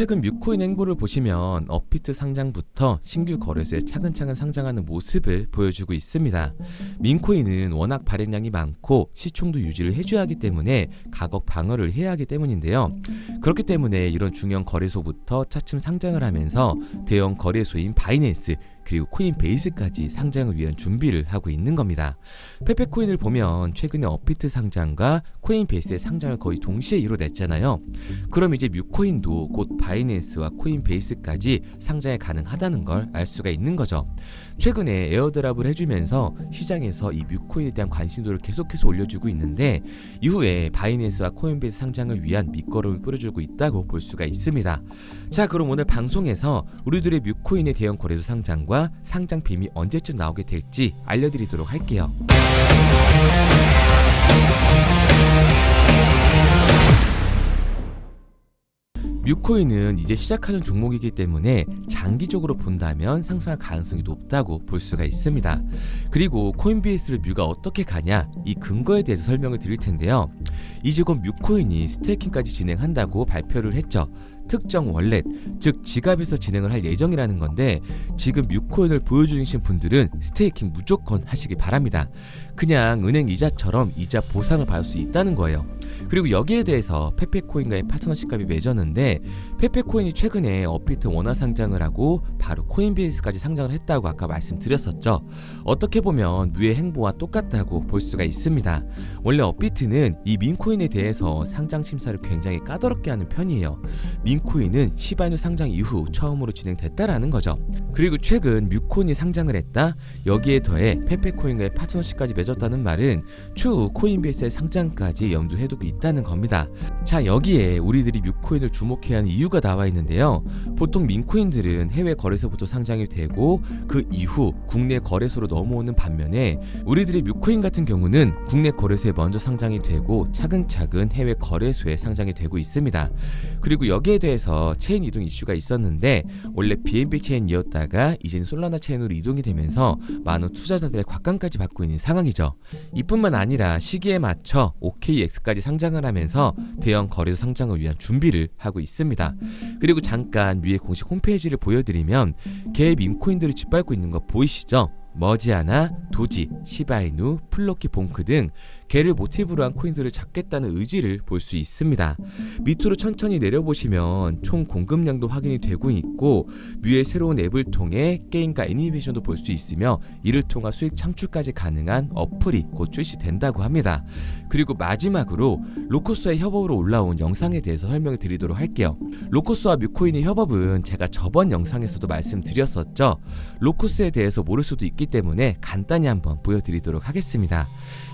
최근 뮤코인 행보를 보시면 업비트 상장부터 신규 거래소에 차근차근 상장하는 모습을 보여주고 있습니다. 민코인은 워낙 발행량이 많고 시총도 유지를 해줘야 하기 때문에 가격 방어를 해야 하기 때문인데요. 그렇기 때문에 이런 중형 거래소부터 차츰 상장을 하면서 대형 거래소인 바이낸스 그리고 코인베이스까지 상장을 위한 준비를 하고 있는 겁니다. 페페코인을 보면 최근에 업비트 상장과 코인베이스의 상장을 거의 동시에 이뤄냈잖아요. 그럼 이제 뮤코인도 곧 바이낸스와 코인베이스까지 상장이 가능하다는 걸 알 수가 있는 거죠. 최근에 에어드랍을 해주면서 시장에서 이 뮤코인에 대한 관심도를 계속해서 올려주고 있는데 이후에 바이낸스와 코인베이스 상장을 위한 밑거름을 뿌려주고 있다고 볼 수가 있습니다. 자, 그럼 오늘 방송에서 우리들의 뮤코인의 대형 거래소 상장과 상장 빔이 언제쯤 나오게 될지 알려드리도록 할게요. 뮤코인은 이제 시작하는 종목이기 때문에 장기적으로 본다면 상승할 가능성이 높다고 볼 수가 있습니다. 그리고 코인베이스를 뮤가 어떻게 가냐, 이 근거에 대해서 설명을 드릴 텐데요. 이제 곧 뮤코인이 스테이킹까지 진행한다고 발표를 했죠. 특정 월렛, 즉 지갑에서 진행을 할 예정이라는 건데 지금 뮤코인을 보여주신 분들은 스테이킹 무조건 하시기 바랍니다. 그냥 은행 이자처럼 이자 보상을 받을 수 있다는 거예요. 그리고 여기에 대해서 페페코인과의 파트너십까지 맺었는데 페페코인이 최근에 업비트 원화 상장을 하고 바로 코인베이스까지 상장을 했다고 아까 말씀드렸었죠. 어떻게 보면 뮤의 행보와 똑같다고 볼 수가 있습니다. 원래 업비트는 이 민코인에 대해서 상장 심사를 굉장히 까다롭게 하는 편이에요. 민코인은 시바이누 상장 이후 처음으로 진행됐다라는 거죠. 그리고 최근 뮤코인이 상장을 했다? 여기에 더해 페페코인과의 파트너십까지 맺었다는 말은 추후 코인베이스의 상장까지 염두해 두고 있다는 겁니다. 자, 여기에 우리들이 뮤코인을 주목해야 하는 이유가 나와 있는데요. 보통 민코인들은 해외 거래소부터 상장이 되고 그 이후 국내 거래소로 넘어오는 반면에 우리들의 뮤코인 같은 경우는 국내 거래소에 먼저 상장이 되고 차근차근 해외 거래소에 상장이 되고 있습니다. 그리고 여기에 대해서 체인 이동 이슈가 있었는데 원래 BNB 체인이었다가 이제는 솔라나 체인으로 이동이 되면서 많은 투자자들의 곽감까지 받고 있는 상황이죠. 이뿐만 아니라 시기에 맞춰 OKX까지 상장을 하면서 대형 거래소 상장을 위한 준비를 하고 있습니다. 그리고 잠깐 뮤의 공식 홈페이지를 보여드리면 개 밈코인들을 짓밟고 있는 거 보이시죠? 머지아나, 도지, 시바이누, 플로키 봉크 등 개를 모티브로 한 코인들을 잡겠다는 의지를 볼 수 있습니다. 밑으로 천천히 내려보시면 총 공급량도 확인이 되고 있고 뮤의 새로운 앱을 통해 게임과 애니메이션도 볼 수 있으며 이를 통한 수익 창출까지 가능한 어플이 곧 출시된다고 합니다. 그리고 마지막으로 로커스와의 협업으로 올라온 영상에 대해서 설명을 드리도록 할게요. 로커스와 뮤코인의 협업은 제가 저번 영상에서도 말씀드렸었죠. 로커스에 대해서 모를 수도 있기 때문에 간단히 한번 보여드리도록 하겠습니다.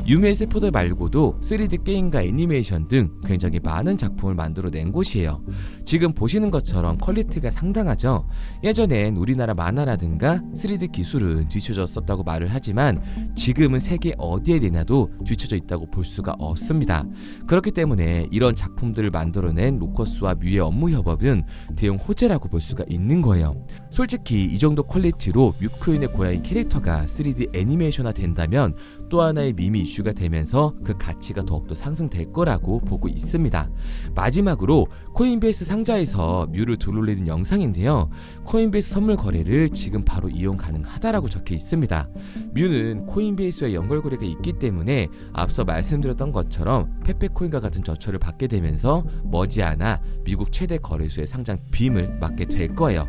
유메 세포들 말고도 3D 게임과 애니메이션 등 굉장히 많은 작품을 만들어낸 곳이에요. 지금 보시는 것처럼 퀄리티가 상당하죠. 예전엔 우리나라 만화라든가 3D 기술은 뒤쳐졌었다고 말을 하지만 지금은 세계 어디에 내놔도 뒤쳐져 있다고 볼 수가 없습니다. 그렇기 때문에 이런 작품들을 만들어낸 로커스와 뮤의 업무 협업은 대형 호재라고 볼 수가 있는 거예요. 솔직히 이 정도 퀄리티로 뮤코인의 고양이 캐릭터가 3D 애니메이션화 된다면 또 하나의 밈이 이슈가 되면서 그 가치가 더욱더 상승될 거라고 보고 있습니다. 마지막으로 코인베이스 상자에서 뮤를 둘러리는 영상인데요. 코인베이스 선물 거래를 지금 바로 이용 가능하다라고 적혀 있습니다. 뮤는 코인베이스와 연결 거래가 있기 때문에 앞서 말씀드렸던 것처럼 페페코인과 같은 저처를 받게 되면서 머지않아 미국 최대 거래소의 상장 빔을 맞게 될 거예요.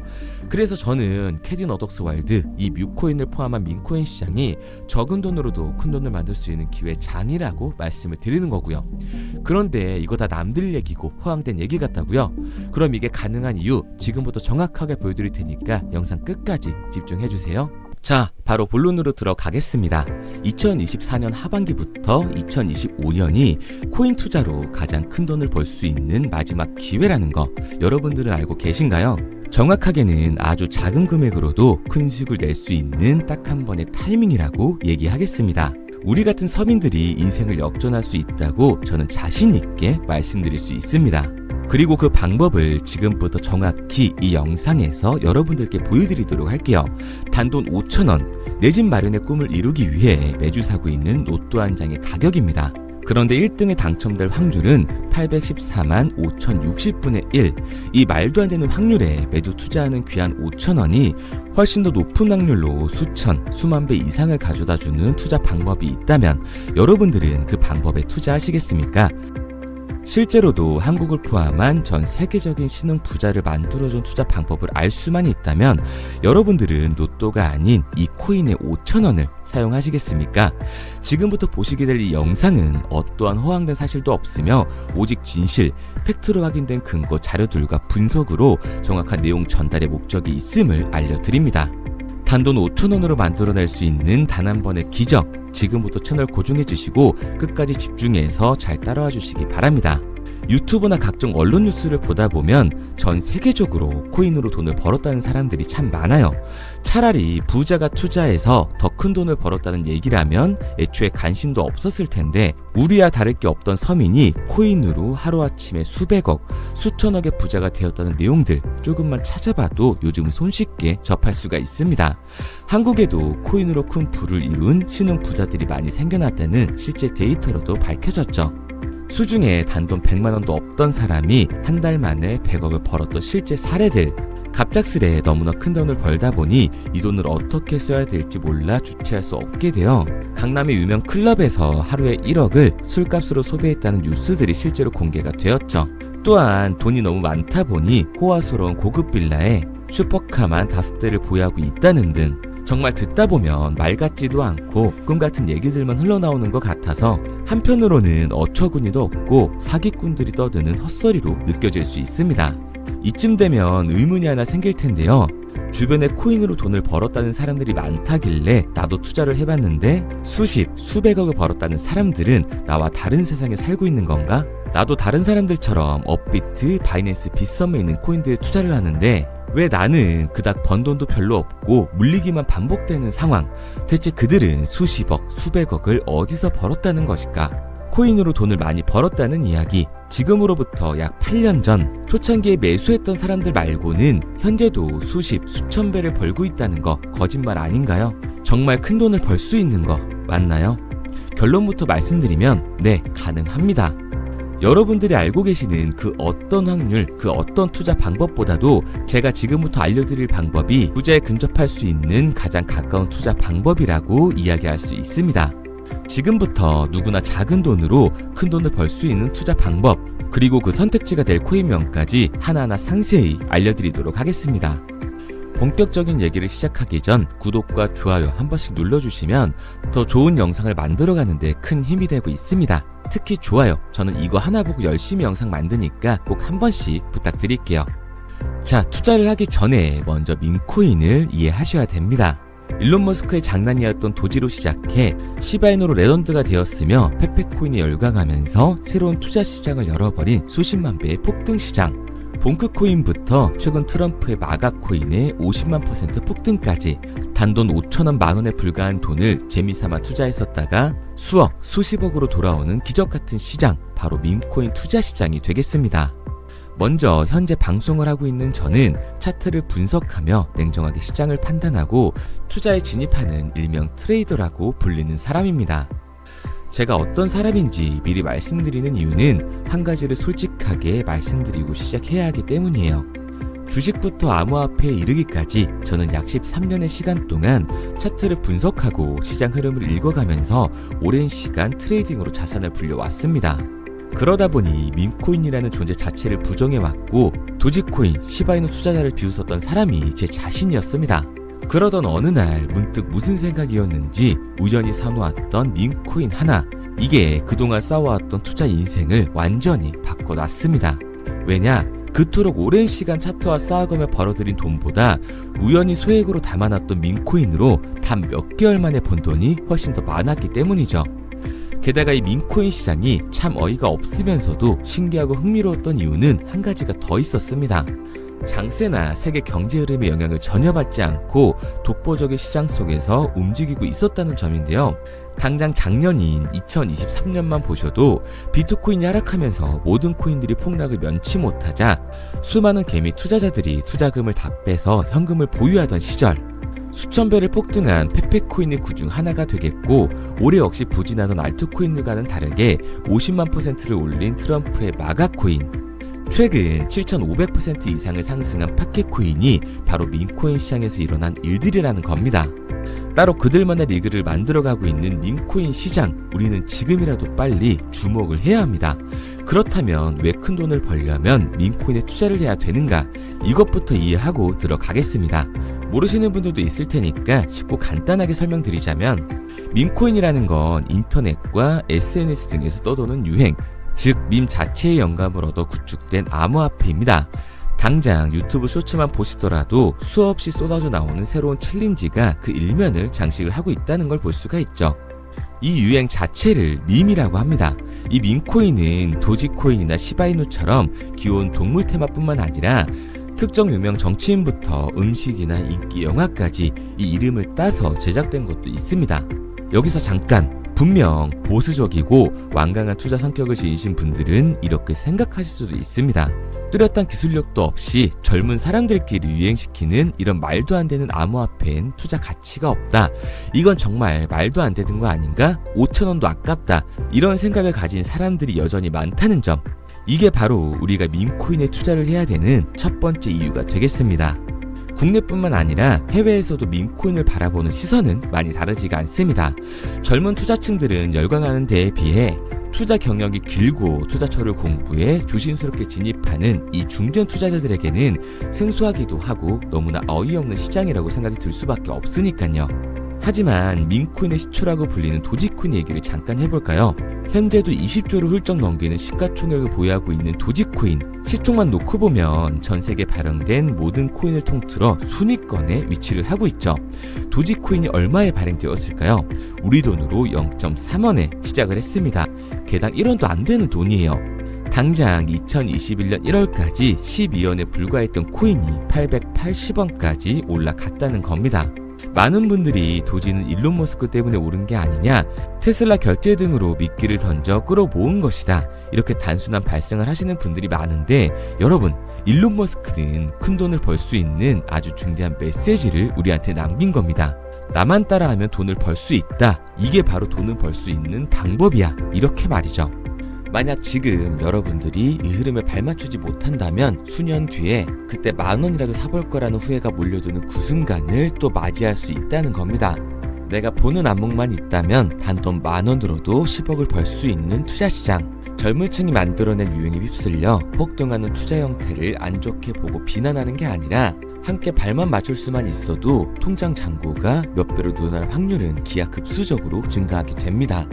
그래서 저는 캐딘 어덕스 월드, 이 뮤코인을 포함한 민코인 시장이 적은 돈으로도 큰 돈을 만들 수 있는 기회장이라고 말씀을 드리는 거고요. 그런데 이거 다 남들 얘기고 허황된 얘기 같다고요? 그럼 이게 가능한 이유 지금부터 정확하게 보여드릴 테니까 영상 끝까지 집중해주세요. 자, 바로 본론으로 들어가겠습니다. 2024년 하반기부터 2025년이 코인 투자로 가장 큰 돈을 벌 수 있는 마지막 기회라는 거 여러분들은 알고 계신가요? 정확하게는 아주 작은 금액으로도 큰 수익을 낼 수 있는 딱 한 번의 타이밍이라고 얘기하겠습니다. 우리 같은 서민들이 인생을 역전할 수 있다고 저는 자신 있게 말씀드릴 수 있습니다. 그리고 그 방법을 지금부터 정확히 이 영상에서 여러분들께 보여드리도록 할게요. 단돈 5,000원, 내 집 마련의 꿈을 이루기 위해 매주 사고 있는 로또 한 장의 가격입니다. 그런데 1등에 당첨될 확률은 814만 5060분의 1. 이 말도 안 되는 확률에 매주 투자하는 귀한 5,000원이 훨씬 더 높은 확률로 수천, 수만 배 이상을 가져다주는 투자 방법이 있다면 여러분들은 그 방법에 투자하시겠습니까? 실제로도 한국을 포함한 전 세계적인 신흥 부자를 만들어준 투자 방법을 알 수만 있다면 여러분들은 로또가 아닌 이 코인의 5,000원을 사용하시겠습니까? 지금부터 보시게 될 이 영상은 어떠한 허황된 사실도 없으며 오직 진실, 팩트로 확인된 근거 자료들과 분석으로 정확한 내용 전달의 목적이 있음을 알려드립니다. 단돈 5,000원으로 만들어낼 수 있는 단 한 번의 기적, 지금부터 채널 고정해주시고 끝까지 집중해서 잘 따라와 주시기 바랍니다. 유튜브나 각종 언론 뉴스를 보다 보면 전 세계적으로 코인으로 돈을 벌었다는 사람들이 참 많아요. 차라리 부자가 투자해서 더 큰 돈을 벌었다는 얘기라면 애초에 관심도 없었을 텐데 우리와 다를 게 없던 서민이 코인으로 하루아침에 수백억, 수천억의 부자가 되었다는 내용들 조금만 찾아봐도 요즘 손쉽게 접할 수가 있습니다. 한국에도 코인으로 큰 부를 이룬 신흥 부자들이 많이 생겨났다는 실제 데이터로도 밝혀졌죠. 수중에 단돈 100만원도 없던 사람이 한 달 만에 100억을 벌었던 실제 사례들. 갑작스레 너무나 큰 돈을 벌다 보니 이 돈을 어떻게 써야 될지 몰라 주체할 수 없게 되어 강남의 유명 클럽에서 하루에 1억을 술값으로 소비했다는 뉴스들이 실제로 공개가 되었죠. 또한 돈이 너무 많다 보니 호화스러운 고급 빌라에 슈퍼카만 5대를 보유하고 있다는 등 정말 듣다 보면 말 같지도 않고 꿈 같은 얘기들만 흘러나오는 것 같아서 한편으로는 어처구니도 없고 사기꾼들이 떠드는 헛소리로 느껴질 수 있습니다. 이쯤 되면 의문이 하나 생길 텐데요. 주변에 코인으로 돈을 벌었다는 사람들이 많다길래 나도 투자를 해봤는데 수십, 수백억을 벌었다는 사람들은 나와 다른 세상에 살고 있는 건가? 나도 다른 사람들처럼 업비트, 바이낸스, 빗썸에 있는 코인들에 투자를 하는데 왜 나는 그닥 번 돈도 별로 없고 물리기만 반복되는 상황? 대체 그들은 수십억, 수백억을 어디서 벌었다는 것일까? 코인으로 돈을 많이 벌었다는 이야기, 지금으로부터 약 8년 전 초창기에 매수했던 사람들 말고는 현재도 수십, 수천 배를 벌고 있다는 거 거짓말 아닌가요? 정말 큰 돈을 벌 수 있는 거 맞나요? 결론부터 말씀드리면 네, 가능합니다. 여러분들이 알고 계시는 그 어떤 확률, 그 어떤 투자 방법보다도 제가 지금부터 알려드릴 방법이 부자에 근접할 수 있는 가장 가까운 투자 방법이라고 이야기할 수 있습니다. 지금부터 누구나 작은 돈으로 큰 돈을 벌 수 있는 투자 방법, 그리고 그 선택지가 될 코인명까지 하나하나 상세히 알려드리도록 하겠습니다. 본격적인 얘기를 시작하기 전 구독과 좋아요 한 번씩 눌러주시면 더 좋은 영상을 만들어가는 데 큰 힘이 되고 있습니다. 특히 좋아요, 저는 이거 하나 보고 열심히 영상 만드니까 꼭 한 번씩 부탁드릴게요. 자, 투자를 하기 전에 먼저 민코인을 이해하셔야 됩니다. 일론 머스크의 장난이었던 도지로 시작해 시바이누로 레전드가 되었으며 페페코인이 열광하면서 새로운 투자 시장을 열어버린 수십만 배의 폭등 시장. 봉크코인부터 최근 트럼프의 마가코인의 50만% 폭등까지 단돈 5천원 만원에 불과한 돈을 재미삼아 투자했었다가 수억, 수십억으로 돌아오는 기적같은 시장, 바로 밈코인 투자 시장이 되겠습니다. 먼저 현재 방송을 하고 있는 저는 차트를 분석하며 냉정하게 시장을 판단하고 투자에 진입하는 일명 트레이더라고 불리는 사람입니다. 제가 어떤 사람인지 미리 말씀드리는 이유는 한 가지를 솔직하게 말씀드리고 시작해야 하기 때문이에요. 주식부터 암호화폐에 이르기까지 저는 약 13년의 시간 동안 차트를 분석하고 시장 흐름을 읽어가면서 오랜 시간 트레이딩으로 자산을 불려왔습니다. 그러다 보니 밈코인이라는 존재 자체를 부정해왔고 도지코인, 시바이누 투자자를 비웃었던 사람이 제 자신이었습니다. 그러던 어느 날 문득 무슨 생각이었는지 우연히 사놓았던 밈코인 하나, 이게 그동안 쌓아왔던 투자 인생을 완전히 바꿔놨습니다. 왜냐? 그토록 오랜 시간 차트와 쌓아가며 벌어들인 돈보다 우연히 소액으로 담아놨던 밈코인으로 단 몇 개월 만에 번 돈이 훨씬 더 많았기 때문이죠. 게다가 이 밈코인 시장이 참 어이가 없으면서도 신기하고 흥미로웠던 이유는 한 가지가 더 있었습니다. 장세나 세계 경제 흐름의 영향을 전혀 받지 않고 독보적인 시장 속에서 움직이고 있었다는 점인데요. 당장 작년인 2023년만 보셔도 비트코인이 하락하면서 모든 코인들이 폭락을 면치 못하자 수많은 개미 투자자들이 투자금을 다 빼서 현금을 보유하던 시절, 수천 배를 폭등한 페페코인의 그중 하나가 되겠고, 올해 역시 부진하던 알트코인들과는 다르게 50만 %를 올린 트럼프의 마가코인, 최근 7,500% 이상을 상승한 파켓코인이 바로 밈코인 시장에서 일어난 일들이라는 겁니다. 따로 그들만의 리그를 만들어가고 있는 밈코인 시장, 우리는 지금이라도 빨리 주목을 해야 합니다. 그렇다면 왜 큰 돈을 벌려면 밈코인에 투자를 해야 되는가? 이것부터 이해하고 들어가겠습니다. 모르시는 분들도 있을 테니까 쉽고 간단하게 설명드리자면, 밈코인이라는 건 인터넷과 SNS 등에서 떠도는 유행, 즉 밈 자체의 영감을 얻어 구축된 암호화폐입니다. 당장 유튜브 쇼츠만 보시더라도 수없이 쏟아져 나오는 새로운 챌린지가 그 일면을 장식을 하고 있다는 걸 볼 수가 있죠. 이 유행 자체를 밈이라고 합니다. 이 밈코인은 도지코인이나 시바이누처럼 귀여운 동물 테마뿐만 아니라 특정 유명 정치인부터 음식이나 인기 영화까지 이 이름을 따서 제작된 것도 있습니다. 여기서 잠깐, 분명 보수적이고 완강한 투자 성격을 지니신 분들은 이렇게 생각하실 수도 있습니다. 뚜렷한 기술력도 없이 젊은 사람들끼리 유행시키는 이런 말도 안 되는 암호화폐엔 투자 가치가 없다. 이건 정말 말도 안 되는 거 아닌가? 5,000원도 아깝다. 이런 생각을 가진 사람들이 여전히 많다는 점. 이게 바로 우리가 밈코인에 투자를 해야 되는 첫 번째 이유가 되겠습니다. 국내뿐만 아니라 해외에서도 밈코인을 바라보는 시선은 많이 다르지가 않습니다. 젊은 투자층들은 열광하는 데에 비해 투자 경력이 길고 투자처를 공부해 조심스럽게 진입하는 이 중견 투자자들에게는 생소하기도 하고 너무나 어이없는 시장이라고 생각이 들 수밖에 없으니까요. 하지만 밈코인의 시초라고 불리는 도지코인 얘기를 잠깐 해볼까요? 현재도 20조를 훌쩍 넘기는 시가총액을 보유하고 있는 도지코인, 시총만 놓고 보면 전 세계에 발행된 모든 코인을 통틀어 순위권에 위치를 하고 있죠. 도지코인이 얼마에 발행되었을까요? 우리 돈으로 0.3원에 시작을 했습니다. 개당 1원도 안 되는 돈이에요. 당장 2021년 1월까지 12원에 불과했던 코인이 880원까지 올라갔다는 겁니다. 많은 분들이 도지는 일론 머스크 때문에 오른 게 아니냐, 테슬라 결제 등으로 미끼를 던져 끌어모은 것이다, 이렇게 단순한 발상을 하시는 분들이 많은데, 여러분, 일론 머스크는 큰 돈을 벌 수 있는 아주 중대한 메시지를 우리한테 남긴 겁니다. 나만 따라하면 돈을 벌 수 있다. 이게 바로 돈을 벌 수 있는 방법이야. 이렇게 말이죠. 만약 지금 여러분들이 이 흐름에 발맞추지 못한다면 수년 뒤에 그때 10,000원이라도 사볼 거라는 후회가 몰려드는 그 순간을 또 맞이할 수 있다는 겁니다. 내가 보는 안목만 있다면 단돈 10,000원 들어도 10억을 벌 수 있는 투자시장, 젊은 층이 만들어낸 유행에 휩쓸려 폭등하는 투자 형태를 안 좋게 보고 비난하는 게 아니라 함께 발만 맞출 수만 있어도 통장 잔고가 몇 배로 늘어날 확률은 기하급수적으로 증가하게 됩니다.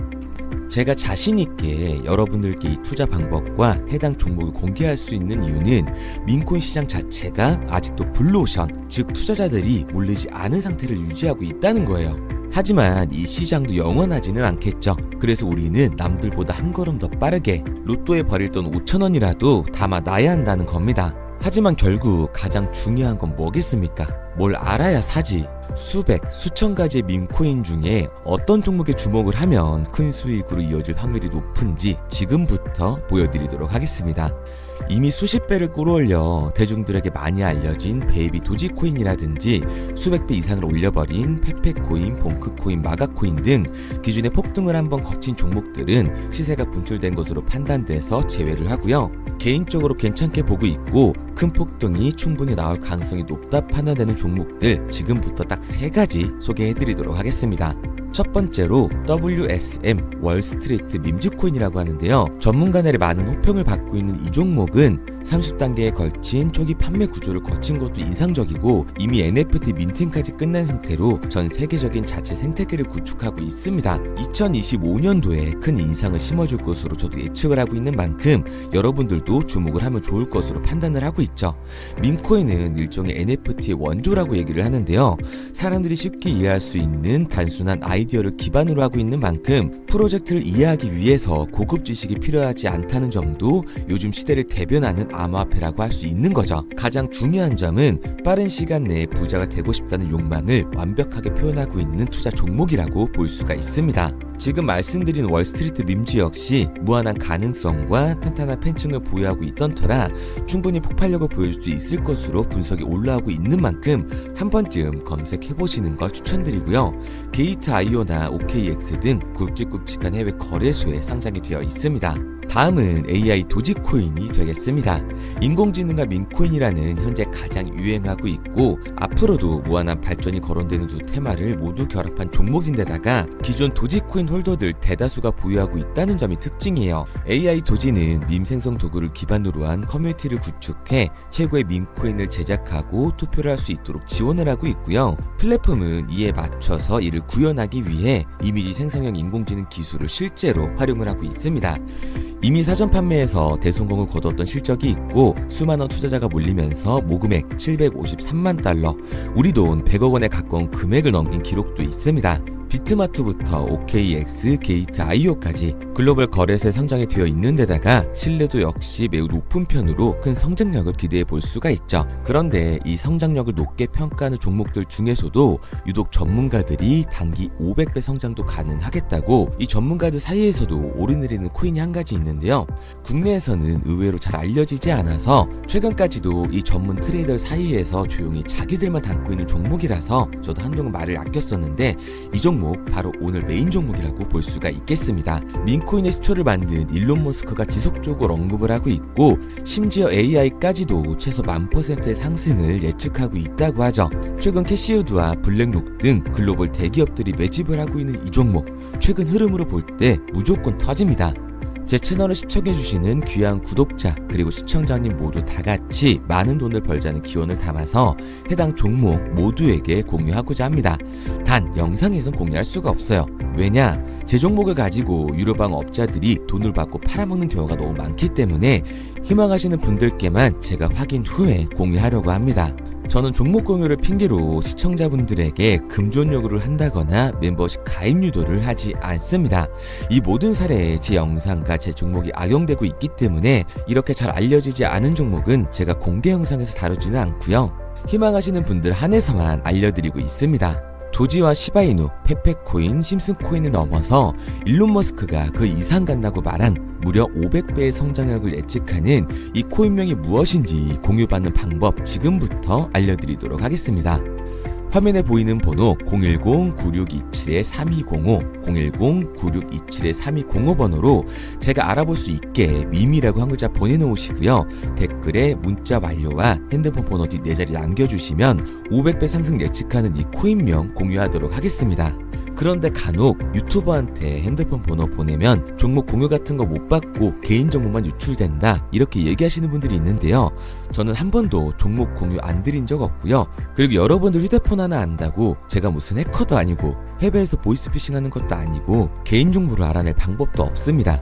제가 자신있게 여러분들께 이 투자 방법과 해당 종목을 공개할 수 있는 이유는 밈코인 시장 자체가 아직도 블루오션, 즉 투자자들이 몰리지 않은 상태를 유지하고 있다는 거예요. 하지만 이 시장도 영원하지는 않겠죠. 그래서 우리는 남들보다 한 걸음 더 빠르게 로또에 버릴 돈 5,000원이라도 담아놔야 한다는 겁니다. 하지만 결국 가장 중요한 건 뭐겠습니까? 뭘 알아야 사지. 수백, 수천 가지의 밈코인 중에 어떤 종목에 주목을 하면 큰 수익으로 이어질 확률이 높은지 지금부터 보여드리도록 하겠습니다. 이미 수십 배를 끌어올려 대중들에게 많이 알려진 베이비 도지코인이라든지 수백 배 이상을 올려버린 페페코인, 봉크코인, 마가코인 등 기존의 폭등을 한번 거친 종목들은 시세가 분출된 것으로 판단돼서 제외를 하고요. 개인적으로 괜찮게 보고 있고 큰 폭등이 충분히 나올 가능성이 높다 판단되는 종목들 지금부터 딱 3가지 소개해드리도록 하겠습니다. 첫 번째로 WSM 월스트리트 밈즈코인이라고 하는데요. 전문가들의 많은 호평을 받고 있는 이 종목은 30단계에 걸친 초기 판매 구조를 거친 것도 인상적이고 이미 NFT 민팅까지 끝난 상태로 전 세계적인 자체 생태계를 구축하고 있습니다. 2025년도에 큰 인상을 심어줄 것으로 저도 예측을 하고 있는 만큼 여러분들도 주목을 하면 좋을 것으로 판단을 하고 있죠. 밈코인은 일종의 NFT의 원조라고 얘기를 하는데요. 사람들이 쉽게 이해할 수 있는 단순한 아이디어를 기반으로 하고 있는 만큼 프로젝트를 이해하기 위해서 고급 지식이 필요하지 않다는 점도 요즘 시대를 대변하는 암호화폐라고 할 수 있는 거죠. 가장 중요한 점은 빠른 시간 내에 부자가 되고 싶다는 욕망을 완벽하게 표현하고 있는 투자 종목이라고 볼 수가 있습니다. 지금 말씀드린 월스트리트 밈즈 역시 무한한 가능성과 탄탄한 팬층을 보유하고 있던 터라 충분히 폭발력을 보여줄 수 있을 것으로 분석이 올라오고 있는 만큼 한 번쯤 검색해보시는 걸 추천드리고요. 게이트.io나 OKX 등 굵직굵직한 해외 거래소에 상장이 되어 있습니다. 다음은 AI 도지코인이 되겠습니다. 인공지능과 민코인이라는 현재 가장 유행하고 있고 앞으로도 무한한 발전이 거론되는 두 테마를 모두 결합한 종목인데다가 기존 도지코인 홀더들 대다수가 보유하고 있다는 점이 특징이에요. AI 도지는 밈 생성 도구를 기반으로 한 커뮤니티를 구축해 최고의 밈코인을 제작하고 투표를 할 수 있도록 지원을 하고 있고요. 플랫폼은 이에 맞춰서 이를 구현하기 위해 이미지 생성형 인공지능 기술을 실제로 활용을 하고 있습니다. 이미 사전 판매에서 대성공을 거뒀던 실적이 있고 수많은 투자자가 몰리면서 모금액 753만 달러, 우리 돈 100억 원에 가까운 금액을 넘긴 기록도 있습니다. 비트마트부터 OKX, 게이트.io까지 글로벌 거래소에 상장이 되어 있는 데다가 신뢰도 역시 매우 높은 편으로 큰 성장력을 기대해 볼 수가 있죠. 그런데 이 성장력을 높게 평가하는 종목들 중에서도 유독 전문가들이 단기 500배 성장도 가능하겠다고 이 전문가들 사이에서도 오르내리는 코인이 한 가지 있는데요. 국내에서는 의외로 잘 알려지지 않아서 최근까지도 이 전문 트레이더 사이에서 조용히 자기들만 담고 있는 종목이라서 저도 한동안 말을 아꼈었는데 이 종목 바로 오늘 메인 종목이라고 볼 수가 있겠습니다. 민코인의 시초를 만든 일론 머스크가 지속적으로 언급을 하고 있고 심지어 AI까지도 최소 1000%의 상승을 예측하고 있다고 하죠. 최근 캐시우드와 블랙록 등 글로벌 대기업들이 매집을 하고 있는 이 종목, 최근 흐름으로 볼 때 무조건 터집니다. 제 채널을 시청해주시는 귀한 구독자 그리고 시청자님 모두 다같이 많은 돈을 벌자는 기원을 담아서 해당 종목 모두에게 공유하고자 합니다. 단 영상에선 공유할 수가 없어요. 왜냐? 제 종목을 가지고 유료방 업자들이 돈을 받고 팔아먹는 경우가 너무 많기 때문에 희망하시는 분들께만 제가 확인 후에 공유하려고 합니다. 저는 종목 공유를 핑계로 시청자분들에게 금전 요구를 한다거나 멤버십 가입 유도를 하지 않습니다. 이 모든 사례에 제 영상과 제 종목이 악용되고 있기 때문에 이렇게 잘 알려지지 않은 종목은 제가 공개 영상에서 다루지는 않고요. 희망하시는 분들 한해서만 알려드리고 있습니다. 도지와 시바이누, 페페코인, 심슨코인을 넘어서 일론 머스크가 그 이상 간다고 말한 무려 500배의 성장력을 예측하는 이 코인명이 무엇인지 공유받는 방법 지금부터 알려드리도록 하겠습니다. 화면에 보이는 번호 010-9627-3205, 010-9627-3205 번호로 제가 알아볼 수 있게 밈이라고 한 글자 보내놓으시고요. 댓글에 문자 완료와 핸드폰 번호 뒤 4자리 남겨주시면 500배 상승 예측하는 이 코인명 공유하도록 하겠습니다. 그런데 간혹 유튜버한테 핸드폰 번호 보내면 종목 공유 같은 거 못 받고 개인정보만 유출된다 이렇게 얘기하시는 분들이 있는데요. 저는 한 번도 종목 공유 안 드린 적 없고요. 그리고 여러분들 휴대폰 하나 안다고 제가 무슨 해커도 아니고 해외에서 보이스피싱하는 것도 아니고 개인정보를 알아낼 방법도 없습니다.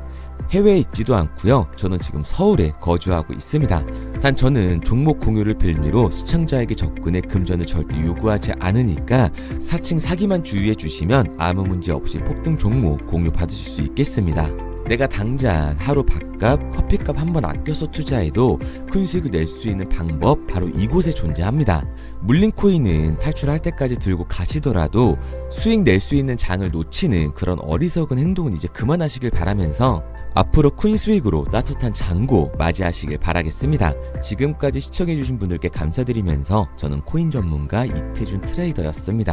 해외에 있지도 않고요. 저는 지금 서울에 거주하고 있습니다. 단 저는 종목 공유를 빌미로 시청자에게 접근해 금전을 절대 요구하지 않으니까 사칭 사기만 주의해 주시면 아무 문제 없이 폭등 종목 공유 받으실 수 있겠습니다. 내가 당장 하루 밥값, 커피값 한번 아껴서 투자해도 큰 수익을 낼 수 있는 방법 바로 이곳에 존재합니다. 물린 코인은 탈출할 때까지 들고 가시더라도 수익 낼 수 있는 장을 놓치는 그런 어리석은 행동은 이제 그만하시길 바라면서 앞으로 큰 수익으로 따뜻한 장고 맞이하시길 바라겠습니다. 지금까지 시청해주신 분들께 감사드리면서 저는 코인 전문가 이태준 트레이더였습니다.